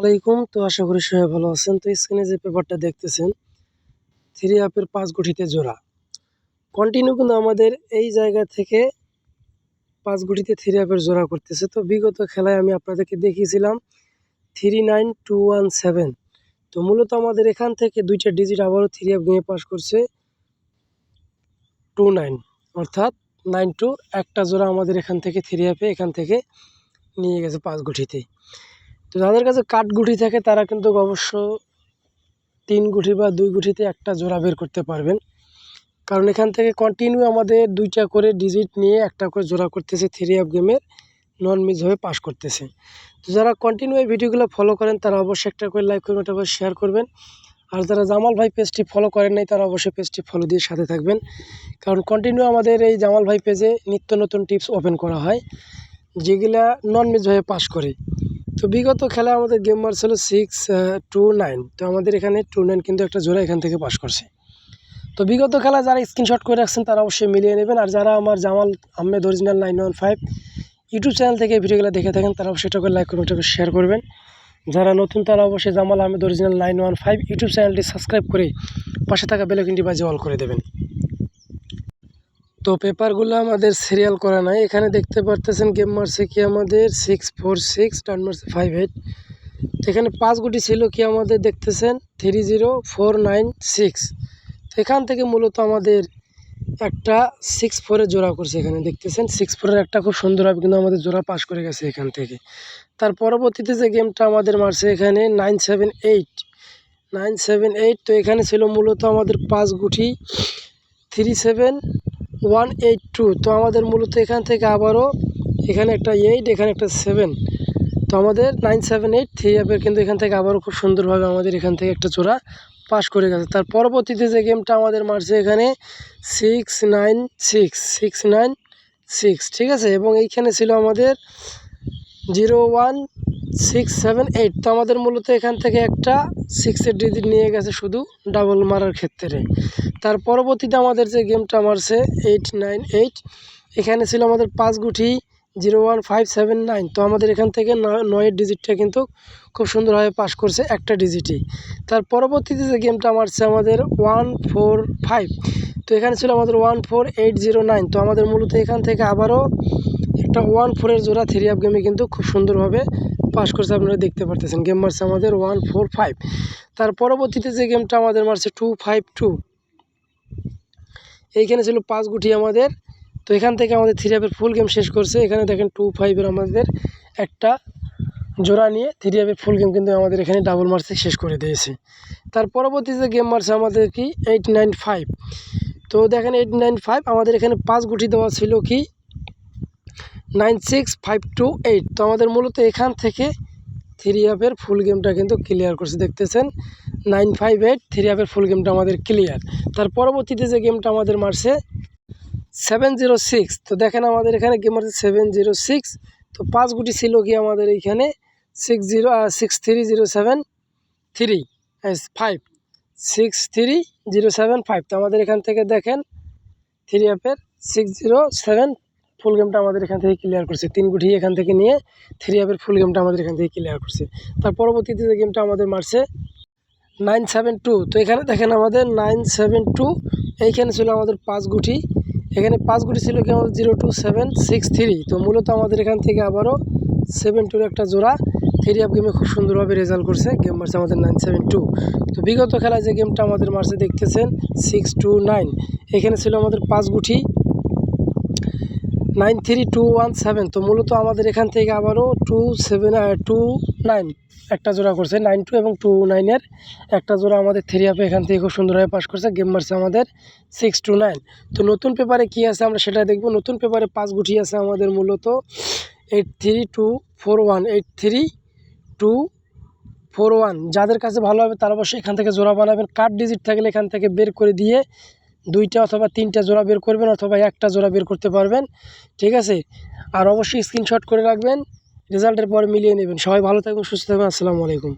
আলাইকুম। তো আশা করি সবাই ভালো আছেন। তো স্ক্রিনে যে পেপারটা দেখতেছেন 3 আপের 5 গুটিতে জোড়া কন্টিনিউ কিন্তু আমাদের এই জায়গা থেকে 5 গুটিতে 3 আপের জোড়া করতেছে। তো বিগত খেলায় আমি আপনাদেরকে দেখিয়েছিলাম 39217। তো মূলত আমাদের এখান থেকে দুইটা ডিজিট আবারও 3 আপ গেমে পাস করছে 29, অর্থাৎ 92 একটা জোড়া আমাদের এখান থেকে 3 আপে এখান থেকে নিয়ে গেছে 5 গুটিতে। তো যাদের কাছে কাঠ গুটি থাকে তারা কিন্তু অবশ্য 3 গুটি বা 2 গুটিতে একটা জোড়া বের করতে পারবেন, কারণ এখান থেকে কন্টিনিউ আমাদের দুইটা করে ডিজিট নিয়ে একটা করে জোড়া করতেছে 3 আপ গেমের, নন মিস হয়ে পাস করতেছে। তো যারা কন্টিনিউ এই ভিডিওগুলো ফলো করেন তারা অবশ্যই একটা করে লাইক করবেন, একটা করে শেয়ার করবেন। আর যারা জামাল ভাই পেজটি ফলো করেন নাই তারা অবশ্যই পেজটি ফলো দিয়ে সাথে থাকবেন, কারণ কন্টিনিউ আমাদের এই জামাল ভাই পেজে নিত্য নতুন টিপস ওপেন করা হয় যেগুলা নন মিস হয়ে পাস করে। তো বিগত খেলায় আমাদের গেম মার্স হলো 629। তো আমাদের এখানে 29 কিন্তু একটা জোড়া এখান থেকে পাস করছে। তো বিগত খেলা যারা স্ক্রিনশট করে রাখছেন তারা অবশ্যই মিলিয়ে নেবেন। আর যারা আমার Jamal Ahmed original 915 YouTube channel থেকে ভিডিওগুলো দেখে থাকেন তারা অবশ্যই এটা করে লাইক করবেন, এটা করে শেয়ার করবেন। যারা নতুন তারা অবশ্যই জামাল আহমেদ অরিজিনাল 915 ইউটিউব চ্যানেলটি সাবস্ক্রাইব করে পাশে থাকা বেল আইকনটি বাজিয়ে অল করে দেবেন। তো পেপারগুলো আমাদের সিরিয়াল করা নাই, এখানে দেখতে পারতেছেন গেম মারছে কি আমাদের 646, টার্ন মারছে 58। তো এখানে 5 গুটি ছিল কি আমাদের দেখতেছেন 30496। তো এখান থেকে মূলত আমাদের একটা 64-এর জোড়া করছে, এখানে দেখতেছেন 64-এর একটা খুব সুন্দরভাবে কিন্তু আমাদের জোড়া পাস করে গেছে এখান থেকে। তার পরবর্তীতে যে গেমটা আমাদের মারছে এখানে 978। তো এখানে ছিল মূলত আমাদের 5 গুটি 37182। তো আমাদের মূলত এখান থেকে আবারও এখানে একটা 8, এখানে একটা 7। তো আমাদের 978 3 আপের কিন্তু এখান থেকে আবারও খুব সুন্দরভাবে আমাদের এখান থেকে একটা জোড়া পাস করে গেছে। তার পরবর্তীতে যে গেমটা আমাদের মারছে এখানে 696, ঠিক আছে, এবং এইখানে ছিল আমাদের 01678। তো আমাদের মূলত এখান থেকে একটা 6-এর ডিজিট নিয়ে গেছে শুধু ডাবল মারার ক্ষেত্রে। তার পরবর্তীতে আমাদের যে গেমটা মারছে 898, এখানে ছিল আমাদের 5 গুটি 01579। তো আমাদের এখান থেকে 9-এর ডিজিটটা কিন্তু খুব সুন্দরভাবে পাস করছে একটা ডিজিটই। তার পরবর্তীতে যে গেমটা মারছে আমাদের 145। তো এখানে ছিল আমাদের 14809। তো আমাদের মূলত এখান থেকে আবারও একটা 14-এর জোড়া 3 আপ গেমে কিন্তু খুব সুন্দরভাবে পাস করছে, আপনারা দেখতে পারতেছেন। গেম মারছে আমাদের 145। তার পরবর্তীতে যে গেমটা আমাদের মারছে 252, এইখানে ছিল 5 গুটি আমাদের। তো এখান থেকে আমাদের 3 আপের ফুল গেম শেষ করছে। এখানে দেখেন 25-এর আমাদের একটা জোড়া নিয়ে 3 আপের ফুল গেম কিন্তু আমাদের এখানে ডাবল মার্সে শেষ করে দিয়েছে। তার পরবর্তী যে গেম মারছে আমাদের কি 895। তো দেখেন 895 আমাদের এখানে 5 গুটি দেওয়া ছিল কি 96528। তো আমাদের মূলত এখান থেকে 3 আপের ফুল গেমটা কিন্তু ক্লিয়ার করছে, দেখতেছেন 958 3 আপের ফুল গেমটা আমাদের ক্লিয়ার। তার পরবর্তীতে যে গেমটা আমাদের মারছে 706। তো দেখেন আমাদের এখানে গেম মারছে 706। তো 5 গুটি ছিল কি আমাদের এইখানে 63075। তো আমাদের এখান থেকে দেখেন 3 আপের 607 ফুল গেমটা আমাদের এখান থেকে ক্লিয়ার করছে। 3 গুটি এখান থেকে নিয়ে 3 আপের ফুল গেমটা আমাদের এখান থেকে ক্লিয়ার করছে। তার পরবর্তীতে যে গেমটা আমাদের মারছে 972। তো এখানে দেখেন আমাদের 972, এইখানে ছিল আমাদের 5 গুটি, এখানে 5 গুটি ছিল কি আমাদের 02763। তো মূলত আমাদের এখান থেকে আবারও 72-এর একটা জোড়া 3 আপ গেমে খুব সুন্দরভাবে রেজাল্ট করছে। গেম মারছে আমাদের 972। তো বিগত খেলায় যে গেমটা আমাদের মারছে দেখতেছেন 629, এখানে ছিল আমাদের 5 গুটি 93217। তো মূলত আমাদের এখান থেকে আবারও 29 একটা জোড়া করছে 92 এবং 29-এর একটা জোড়া আমাদের 3 আপে এখান থেকে খুব সুন্দরভাবে পাস করছে। গেম মারছে আমাদের 629। তো নতুন পেপারে কি আছে আমরা সেটা দেখব। নতুন পেপারে 5 গুটি আছে আমাদের মূলত 83241। যাদের কাছে ভালো হবে তারা অবশ্যই এখান থেকে জোড়া বানাবেন। কার্ড ডিজিট থাকলে এখান থেকে বের করে দিয়ে 2টা অথবা 3টা জোড়া বের করবেন, অথবা একটা জোড়া বের করতে পারবেন, ঠিক আছে। আর অবশ্যই স্ক্রিনশট করে রাখবেন, রেজাল্টের পরে মিলিয়ে নেবেন। সবাই ভালো থাকবেন, সুস্থ থাকবেন। আসসালামু আলাইকুম।